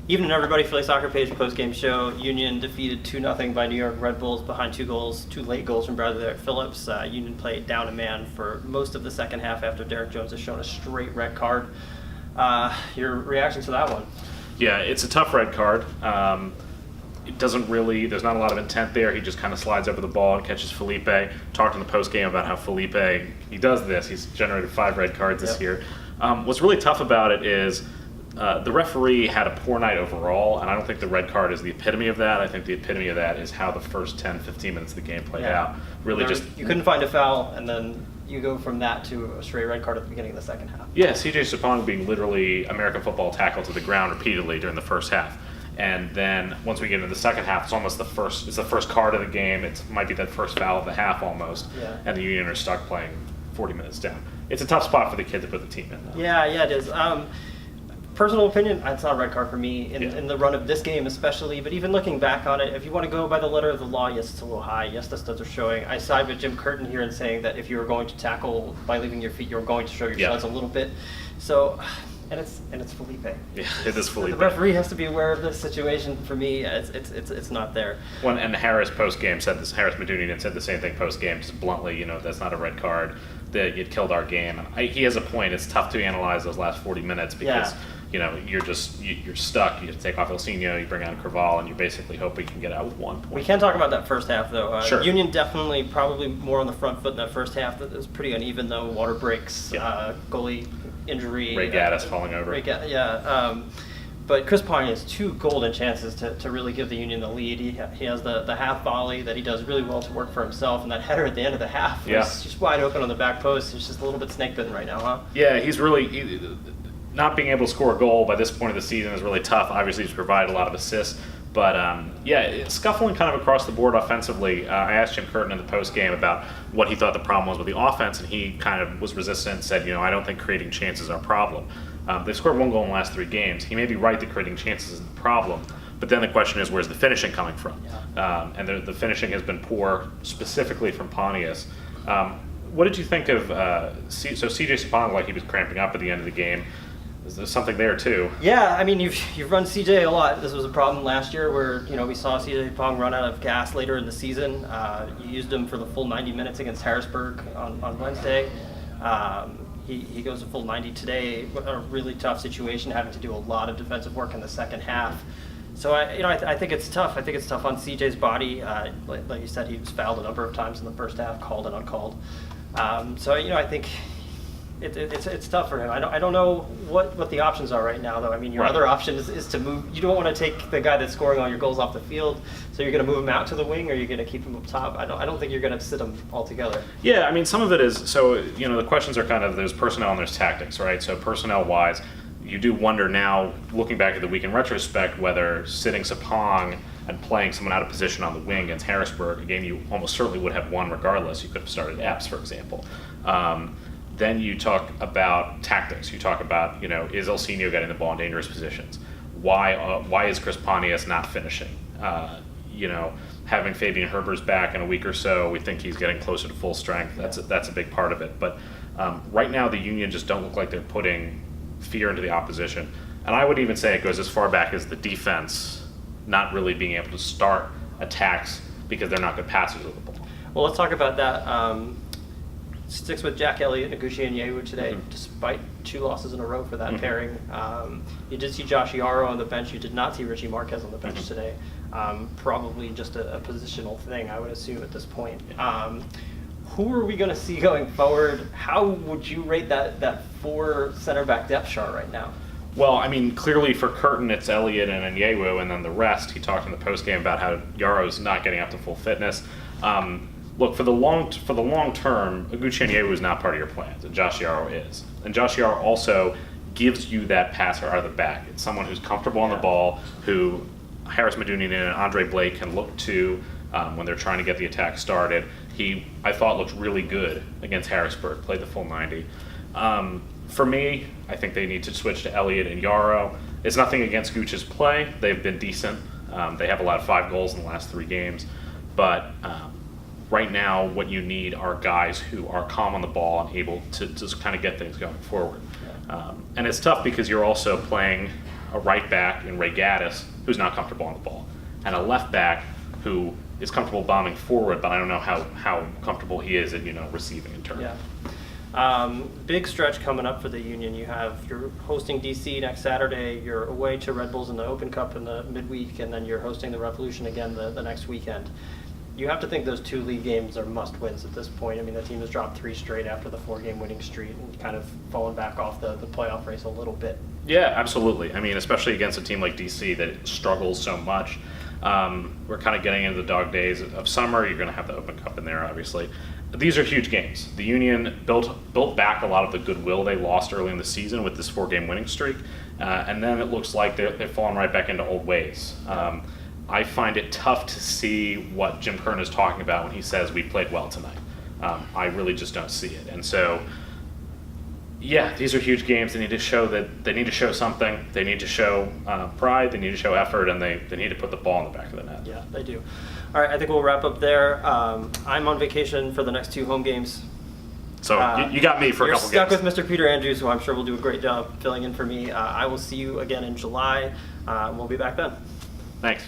Evening, everybody. Philly Soccer Page post-game show. Union defeated 2-0 by New York Red Bulls behind two late goals from Bradley Phillips. Union played down a man for most of the second half after Derek Jones has shown a straight red card. Your reaction to that one? Yeah, it's a tough red card. It doesn't really, there's not a lot of intent there. He just kind of slides over the ball and catches Felipe. Talked in the post-game about how Felipe, he does this. He's generated 5 red cards this year. What's really tough about it is the referee had a poor night overall, and I don't think the red card is the epitome of that. I think the epitome of that is how the first 10, 15 minutes of the game played out. Really you couldn't find a foul, and then you go from that to a straight red card at the beginning of the second half. Yeah, CJ Sapong being literally American football tackled to the ground repeatedly during the first half. And then once we get into the second half, it's the first card of the game. It might be that first foul of the half almost. Yeah. And the Union are stuck playing 40 minutes down. It's a tough spot for the kid to put the team in, though. Yeah, it is. Personal opinion, it's not a red card for me in the run of this game especially, but even looking back on it, if you want to go by the letter of the law, yes, it's a little high. Yes, the studs are showing. I side with Jim Curtin here in saying that if you were going to tackle by leaving your feet, you're going to show your studs a little bit. So, and it's Felipe. Yeah, it is Felipe. The referee has to be aware of this situation. For me, it's not there. And Harris post-game said this, Harris Medunian said the same thing post-game, just bluntly, that's not a red card, that it killed our game. And he has a point. It's tough to analyze those last 40 minutes because you're stuck. You have to take off Ilsinho, you bring on Craval, and you basically hope we can get out with 1 point. We can talk about that first half, though. Sure. Union definitely probably more on the front foot in that first half. That was pretty uneven, though. Water breaks, goalie injury. Ray Gaddis falling over. But Chris Pontius has 2 golden chances to really give the Union the lead. He has the half volley that he does really well to work for himself, and that header at the end of the half was just wide open on the back post. He's just a little bit snake bitten right now, huh? Yeah, he's really not being able to score a goal by this point of the season is really tough. Obviously, he's provided a lot of assists. But, it's scuffling kind of across the board offensively. I asked Jim Curtin in the post-game about what he thought the problem was with the offense, and he kind of was resistant and said, I don't think creating chances are a problem. They've scored 1 goal in the last 3 games. He may be right that creating chances is the problem, but then the question is, where's the finishing coming from? And the finishing has been poor, specifically from Pontius. What did you think of so CJ Sapong, like he was cramping up at the end of the game? Is there something there too? Yeah, I mean, you've run CJ a lot. This was a problem last year where, we saw CJ Pong run out of gas later in the season. You used him for the full 90 minutes against Harrisburg on Wednesday. He goes a full 90 today, a really tough situation, having to do a lot of defensive work in the second half. So I think it's tough. I think it's tough on CJ's body. Like you said, he was fouled a number of times in the first half, called and uncalled. I think it's tough for him. I don't know what the options are right now, though. I mean, your other option is to move. You don't want to take the guy that's scoring all your goals off the field, so you're going to move him out to the wing, or you're going to keep him up top. I don't think you're going to sit him altogether. Yeah, I mean, some of it is, the questions are kind of, there's personnel and there's tactics, right? So personnel-wise, you do wonder now, looking back at the week in retrospect, whether sitting Sapong and playing someone out of position on the wing against Harrisburg, a game you almost certainly would have won regardless. You could have started Epps, for example. Then you talk about tactics. You talk about, is Ilsinho getting the ball in dangerous positions? Why is Chris Pontius not finishing? Having Fabian Herbers back in a week or so, we think he's getting closer to full strength. That's a big part of it. But right now, the Union just don't look like they're putting fear into the opposition. And I would even say it goes as far back as the defense not really being able to start attacks because they're not good passers of the ball. Well, let's talk about that. Sticks with Jack Elliott and Oguchi Onyewu today, despite 2 losses in a row for that pairing. You did see Josh Yarrow on the bench. You did not see Richie Marquez on the bench today. Probably just a positional thing, I would assume, at this point. Who are we going to see going forward? How would you rate that 4 center back depth chart right now? Well, I mean, clearly for Curtin, it's Elliott and Onyewu, and then the rest. He talked in the postgame about how Yarrow's not getting up to full fitness. Look, for the long term, Oguchi Onyewu is not part of your plans, and Josh Yarrow is. And Josh Yarrow also gives you that passer out of the back. It's someone who's comfortable on the ball, who Harris Medunian and Andre Blake can look to when they're trying to get the attack started. He, I thought, looked really good against Harrisburg, played the full 90. For me, I think they need to switch to Elliott and Yarrow. It's nothing against Gooch's play. They've been decent. They have allowed 5 goals in the last 3 games. But right now, what you need are guys who are calm on the ball and able to just kind of get things going forward. And it's tough because you're also playing a right back in Ray Gaddis who's not comfortable on the ball, and a left back who is comfortable bombing forward, but I don't know how comfortable he is at receiving in turn. Yeah. Big stretch coming up for the Union. You're hosting DC next Saturday. You're away to Red Bulls in the Open Cup in the midweek, and then you're hosting the Revolution again the next weekend. You have to think those 2 league games are must-wins at this point. I mean, the team has dropped 3 straight after the 4-game winning streak and kind of fallen back off the playoff race a little bit. Yeah, absolutely. I mean, especially against a team like DC that struggles so much. We're kind of getting into the dog days of summer. You're going to have the Open Cup in there, obviously. These are huge games. The Union built back a lot of the goodwill they lost early in the season with this 4-game winning streak, and then it looks like they've fallen right back into old ways. I find it tough to see what Jim Kern is talking about when he says we played well tonight. I really just don't see it. And so, yeah, these are huge games. They need to show something. They need to show pride. They need to show effort, and they need to put the ball in the back of the net. Yeah, they do. All right, I think we'll wrap up there. I'm on vacation for the next 2 home games. So you got me for a couple games. You're stuck with Mr. Peter Andrews, who I'm sure will do a great job filling in for me. I will see you again in July. We'll be back then. Thanks.